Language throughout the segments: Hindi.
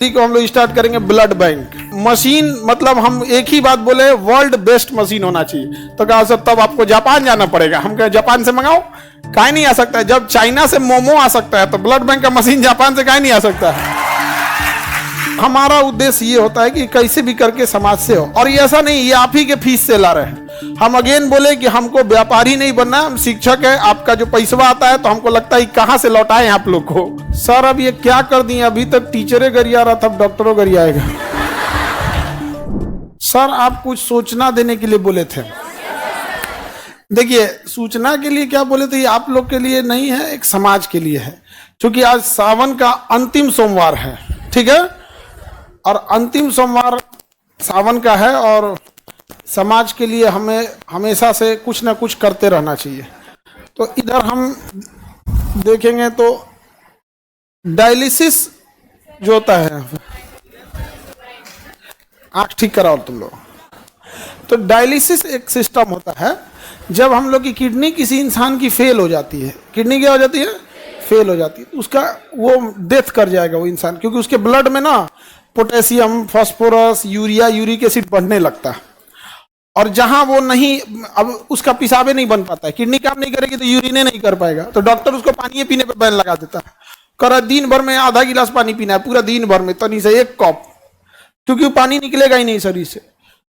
को हम लोग स्टार्ट करेंगे ब्लड बैंक मशीन। मतलब हम एक ही बात बोले, वर्ल्ड बेस्ट मशीन होना चाहिए। तो कहा सर तब आपको जापान जाना पड़ेगा। हम कहे जापान से मंगाओ, काहे नहीं आ सकता है? जब चाइना से मोमो आ सकता है तो ब्लड बैंक का मशीन जापान से काहे नहीं आ सकता है? हमारा उद्देश्य ये होता है कि कैसे भी करके समाज से हो, और ये ऐसा नहीं ये आप ही के फीस से ला रहे हैं। हम अगेन बोले कि हमको व्यापारी नहीं बनना, हम शिक्षक है। आपका जो पैसा आता है तो हमको लगता है कहां से लौटाए आप लोग को। सर अब ये क्या कर दिए, अभी तक टीचरे गरिया रहा था, अब डॉक्टरों गरियाएगा। सर आप कुछ सूचना देने के लिए बोले थे। देखिए सूचना के लिए क्या बोले थे, ये आप लोग के लिए नहीं है, एक समाज के लिए है। क्योंकि आज सावन का अंतिम सोमवार है, ठीक है, और अंतिम सोमवार सावन का है, और समाज के लिए हमें हमेशा से कुछ ना कुछ करते रहना चाहिए। तो इधर हम देखेंगे तो डायलिसिस जो होता है, आंख ठीक कराओ तुम लोग। तो डायलिसिस एक सिस्टम होता है, जब हम लोग की किडनी किसी इंसान की फेल हो जाती है, किडनी क्या हो जाती है, फेल हो जाती है, उसका वो डेथ कर जाएगा वो इंसान, क्योंकि उसके ब्लड में ना potassium, phosphorus, urea, uric acid बढ़ने लगता है। और जहां वो नहीं, अब उसका पेशाबे नहीं बन पाता है, किडनी काम नहीं करेगी तो यूरिने नहीं कर पाएगा, तो डॉक्टर उसको पानी पीने पे बैन लगा देता है। कर दिन भर में आधा गिलास पानी पीना है, पूरा दिन भर में तनी से एक कप, क्योंकि वो पानी निकलेगा ही नहीं शरीर से।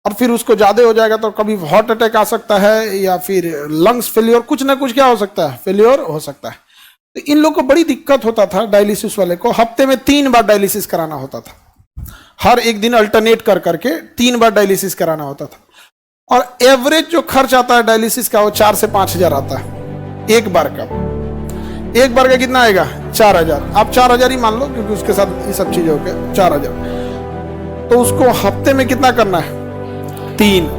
और फिर उसको ज्यादा हो जाएगा तो कभी हार्ट अटैक आ सकता है, या फिर लंग्स फेलियर, कुछ ना कुछ क्या हो सकता है, फेलियर हो सकता है। तो इन लोग को बड़ी दिक्कत होता था, डायलिसिस वाले को हफ्ते में 3 बार डायलिसिस कराना होता था। हर एक दिन अल्टरनेट कर करके 3 बार डायलिसिस कराना होता था। और एवरेज जो खर्च आता है डायलिसिस का वो 4 से 5 हजार आता है एक बार का। एक बार का कितना आएगा, 4 हजार। आप 4 हजार ही मान लो, क्योंकि उसके साथ ये सब चीजें हो गया 4 हजार। तो उसको हफ्ते में कितना करना है, 3।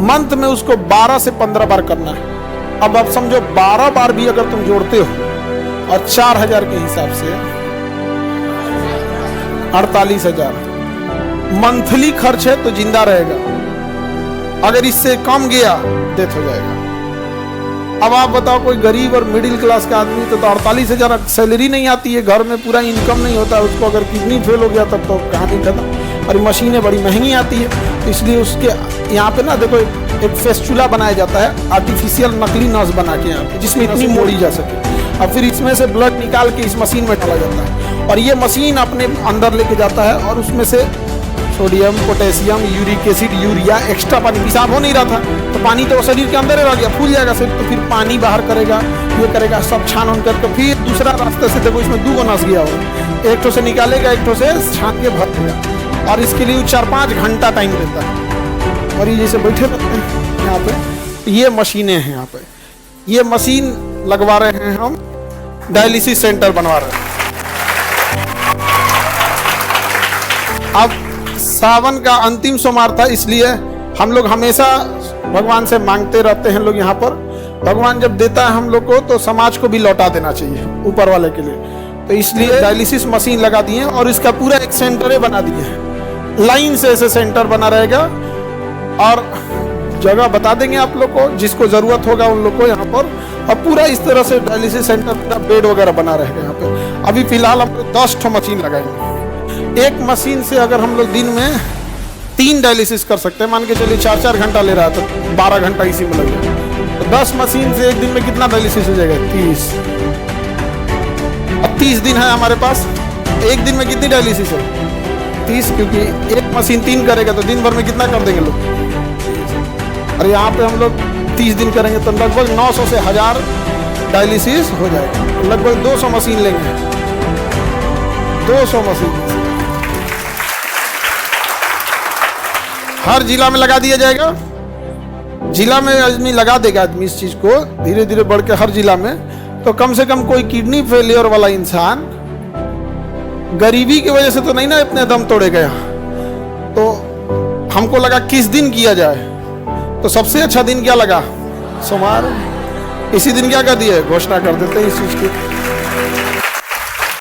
मंथ में उसको 12 से 15 बार करना है। अब आप समझो 12 बार भी अगर तुम जोड़ते हो और 4 हजार के हिसाब से 48 हजार मंथली खर्च है, तो जिंदा रहेगा। अगर इससे कम गया डेथ हो जाएगा। अब आप बताओ कोई गरीब और मिडिल क्लास का आदमी तो 48 हजार सैलरी नहीं आती है, घर में पूरा इनकम नहीं होता है उसको, अगर किडनी फेल हो गया तब तो कहानी खत्म। और मशीनें बड़ी महंगी आती है, इसलिए उसके यहाँ पे ना देखो एक फेस्चुला बनाया जाता है, आर्टिफिशियल नकली नस बना के यहाँ पे, जिसमें इतनी मोड़ी जा सके। और फिर इसमें से ब्लड निकाल के इस मशीन में डाला जाता है, और ये मशीन अपने अंदर लेके जाता है, और उसमें से sodium, potassium, uric acid, urea, extra पानी, पेशाब हो नहीं रहा था तो पानी तो शरीर के अंदर ही रह गया, फूल जाएगा सिर्फ, तो फिर पानी बाहर करेगा, ये करेगा, सब छान उन करके फिर दूसरा रास्ते से देखो इसमें 2 नस गया हो, एक ठो से निकालेगा, एक ठो से छान के भर देगा। और इसके लिए 4-5 घंटा टाइम लेता है। और ये जैसे बैठे रहते हैं यहाँ पे, ये मशीनें हैं यहाँ पे, ये मशीन लगवा रहे हैं हम, डायलिसिस सेंटर बनवा रहे हैं। अब सावन का अंतिम सोमवार था, इसलिए हम लोग हमेशा भगवान से मांगते रहते हैं लोग यहाँ पर। भगवान जब देता है हम लोग को तो समाज को भी लौटा देना चाहिए ऊपर वाले के लिए। तो इसलिए डायलिसिस मशीन लगा दिए हैं, और इसका पूरा एक सेंटर बना दिए हैं, लाइन से ऐसे सेंटर बना रहेगा। और जगह बता देंगे आप लोग को, जिसको जरूरत होगा उन लोग को यहाँ पर। और पूरा इस तरह से डायलिसिस सेंटर, पूरा बेड वगैरह बना रहेगा यहाँ पे। अभी फिलहाल हम लोग 10 ठो मशीन लगाएंगे। एक मशीन से अगर हम लोग दिन में 3 डायलिसिस कर सकते हैं, मान के चलिए 4-4 घंटा ले रहा है तो 12 घंटा इसी में लगेगा। तो 10 मशीन से एक दिन में कितना डायलिसिस हो जाएगा, 30। अब 30 दिन है हमारे पास, एक दिन में कितनी डायलिसिस है, 30, क्योंकि एक मशीन 3 करेगा तो दिन भर में कितना कर देंगे लोग। और यहाँ पे हम लोग 30 दिन करेंगे तो लगभग 900 से 1000 डायलिसिस हो जाएगा। लगभग 200 मशीन लेंगे, 200 मशीन हर जिला में लगा दिया जाएगा। जिला में आदमी लगा देगा आदमी इस चीज को, धीरे धीरे बढ़ के हर जिला में। तो कम से कम कोई किडनी फेलियर वाला इंसान गरीबी की वजह से तो नहीं ना इतने दम तोड़े गया। तो हमको लगा किस दिन किया जाए, तो सबसे अच्छा दिन क्या लगा, सोमवार। इसी दिन क्या कर दिए, घोषणा कर देते हैं इस चीज की।